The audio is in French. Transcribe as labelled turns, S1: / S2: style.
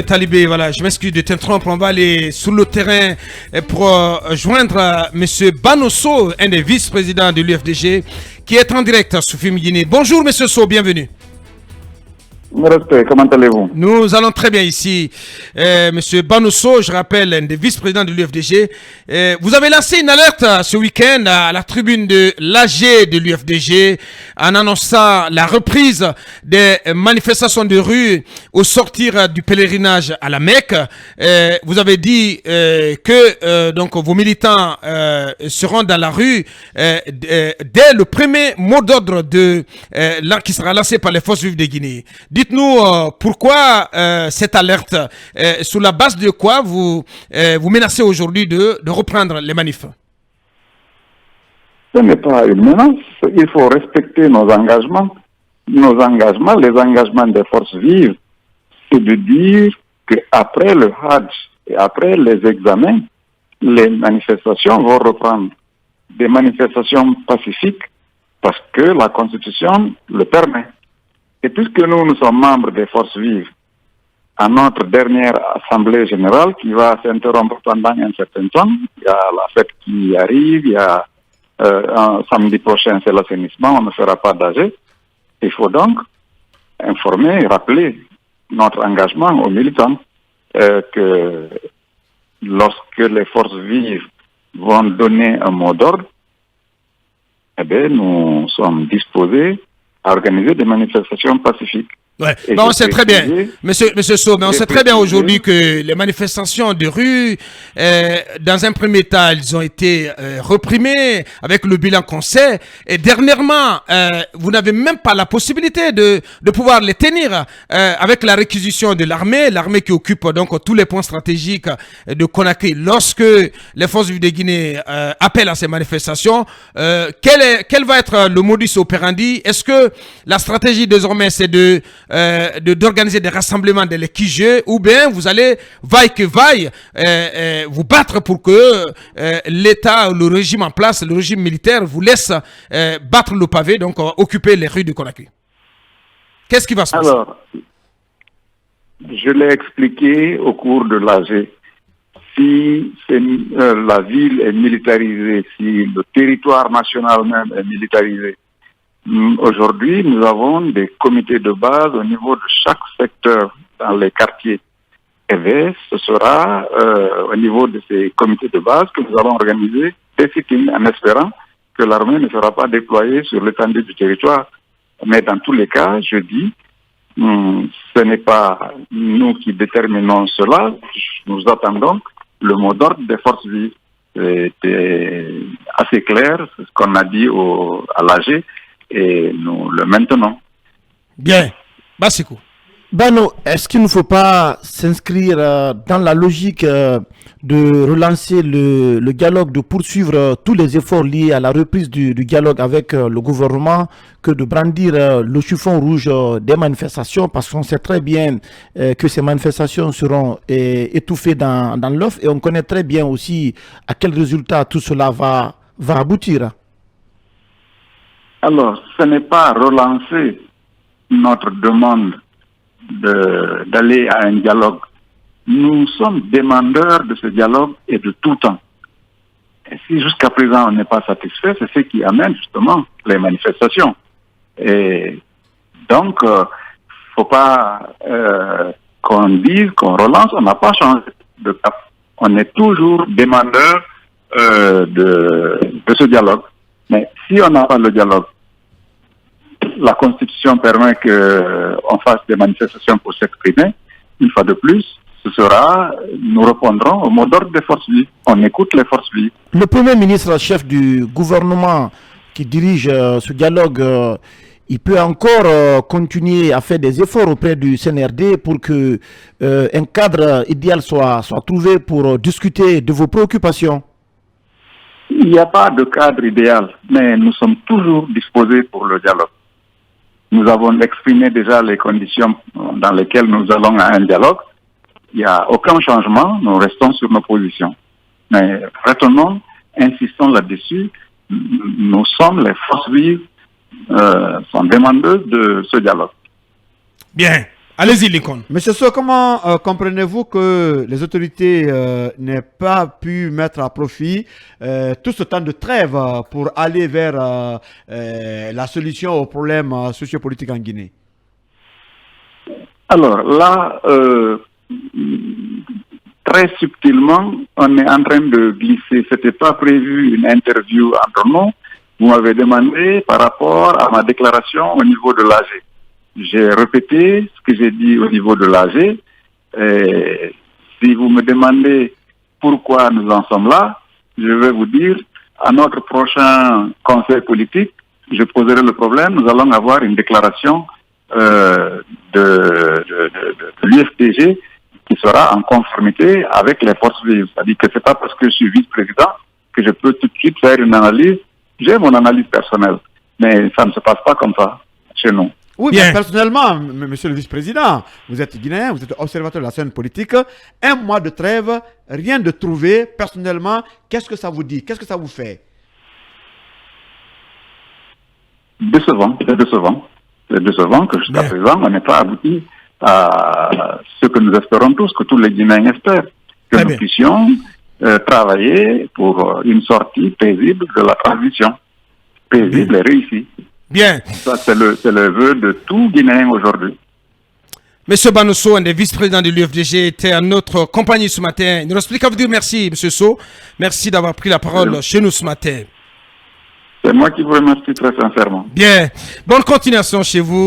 S1: Talibé, voilà, je m'excuse de t'interrompre. On va aller sur le terrain pour joindre M. Banosso, un des vice-présidents de l'UFDG, qui est en direct sur Film Guinée. Bonjour M. So, bienvenue.
S2: Respect, comment allez-vous?
S1: Nous allons très bien ici. Monsieur Banosso, je rappelle, un des vice-présidents de l'UFDG. Vous avez lancé une alerte ce week-end à la tribune de l'AG de l'UFDG en annonçant la reprise des manifestations de rue au sortir du pèlerinage à la Mecque. Vous avez dit que donc vos militants seront dans la rue dès le premier mot d'ordre qui sera lancé par les forces vives de Guinée. Dites-nous pourquoi cette alerte, sur la base de quoi vous menacez aujourd'hui de reprendre les manifs?
S2: Ce n'est pas une menace, il faut respecter nos engagements. Nos engagements, les engagements des forces vives, c'est de dire qu'après le Hajj et après les examens, les manifestations vont reprendre. Des manifestations pacifiques parce que la Constitution le permet. Et puisque nous sommes membres des forces vives, à notre dernière assemblée générale qui va s'interrompre pendant un certain temps, il y a la fête qui arrive, il y a un samedi prochain c'est l'assainissement, on ne fera pas d'AG. Il faut donc informer, rappeler notre engagement aux militants que lorsque les forces vives vont donner un mot d'ordre, eh bien, nous sommes disposés à organiser des manifestations pacifiques.
S1: Ouais. Ben on sait très bien, Monsieur So, mais on sait très bien aujourd'hui que les manifestations de rue, dans un premier temps, elles ont été reprimées avec le bilan qu'on sait. Et dernièrement, vous n'avez même pas la possibilité de pouvoir les tenir avec la réquisition de l'armée qui occupe donc tous les points stratégiques de Conakry. Lorsque les forces vives de Guinée appellent à ces manifestations, quel va être le modus operandi? Est-ce que la stratégie désormais c'est d'organiser des rassemblements dans les QG, ou bien vous allez, vaille que vaille, vous battre pour que l'État, le régime en place, le régime militaire vous laisse battre le pavé, donc occuper les rues de Conakry? Qu'est-ce qui va se passer?
S2: Alors, je l'ai expliqué au cours de l'AG. Si la ville est militarisée, si le territoire national même est militarisé, aujourd'hui, nous avons des comités de base au niveau de chaque secteur dans les quartiers. Et bien, ce sera au niveau de ces comités de base que nous allons organiser des sit-ins en espérant que l'armée ne sera pas déployée sur l'étendue du territoire. Mais dans tous les cas, je dis, ce n'est pas nous qui déterminons cela. Nous attendons le mot d'ordre des forces vives. C'était assez clair, ce qu'on a dit à l'AG. Et nous le maintenons.
S1: Bien. Bassikou.
S3: Bano, est-ce qu'il ne faut pas s'inscrire dans la logique de relancer le dialogue, de poursuivre tous les efforts liés à la reprise du dialogue avec le gouvernement, que de brandir le chiffon rouge des manifestations, parce qu'on sait très bien que ces manifestations seront étouffées dans l'offre, et on connaît très bien aussi à quel résultat tout cela va aboutir.
S2: Alors, ce n'est pas relancer notre demande d'aller à un dialogue. Nous sommes demandeurs de ce dialogue et de tout temps. Et si jusqu'à présent on n'est pas satisfait, c'est ce qui amène justement les manifestations. Et donc, il ne faut pas qu'on dise, qu'on relance, on n'a pas changé de cap. On est toujours demandeurs de ce dialogue. Mais si on n'a pas le dialogue, la Constitution permet qu'on fasse des manifestations pour s'exprimer. Une fois de plus, nous répondrons au mot d'ordre des forces vives. On écoute les forces vives.
S3: Le Premier ministre, chef du gouvernement qui dirige ce dialogue, il peut encore continuer à faire des efforts auprès du CNRD pour que un cadre idéal soit trouvé pour discuter de vos préoccupations.
S2: Il n'y a pas de cadre idéal, mais nous sommes toujours disposés pour le dialogue. Nous avons exprimé déjà les conditions dans lesquelles nous allons à un dialogue. Il n'y a aucun changement, nous restons sur nos positions. Mais retenons, insistons là-dessus, nous sommes les forces vives, sont demandeuses de ce dialogue.
S1: Bien. Allez-y, Lincoln.
S4: Monsieur So, comment comprenez-vous que les autorités n'aient pas pu mettre à profit tout ce temps de trêve pour aller vers la solution aux problèmes sociopolitiques en Guinée?
S2: Alors là, très subtilement, on est en train de glisser. Ce n'était pas prévu une interview entre nous. Vous m'avez demandé par rapport à ma déclaration au niveau de l'AG. J'ai répété ce que j'ai dit au niveau de l'AG. Si vous me demandez pourquoi nous en sommes là, je vais vous dire, à notre prochain conseil politique, je poserai le problème. Nous allons avoir une déclaration de l'UFDG qui sera en conformité avec les forces vives. C'est-à-dire que ce n'est pas parce que je suis vice-président que je peux tout de suite faire une analyse. J'ai mon analyse personnelle, mais ça ne se passe pas comme ça chez nous.
S4: Oui, mais personnellement, monsieur le vice-président, vous êtes guinéen, vous êtes observateur de la scène politique. Un mois de trêve, rien de trouvé. Personnellement, qu'est-ce que ça vous dit? Qu'est-ce que ça vous fait?
S2: Décevant, c'est décevant. C'est décevant que jusqu'à présent, on n'ait pas abouti à ce que nous espérons tous, que tous les Guinéens espèrent, que nous puissions travailler pour une sortie paisible de la transition. Paisible et réussie.
S1: Bien.
S2: Ça, c'est le vœu de tout Guinéen aujourd'hui.
S1: Monsieur Bano So, un des vice-présidents de l'UFDG, était à notre compagnie ce matin. Il ne reste plus qu'à vous dire merci, monsieur So. Merci d'avoir pris la parole chez nous ce matin.
S2: C'est moi qui vous remercie très sincèrement.
S1: Bien. Bonne continuation chez vous.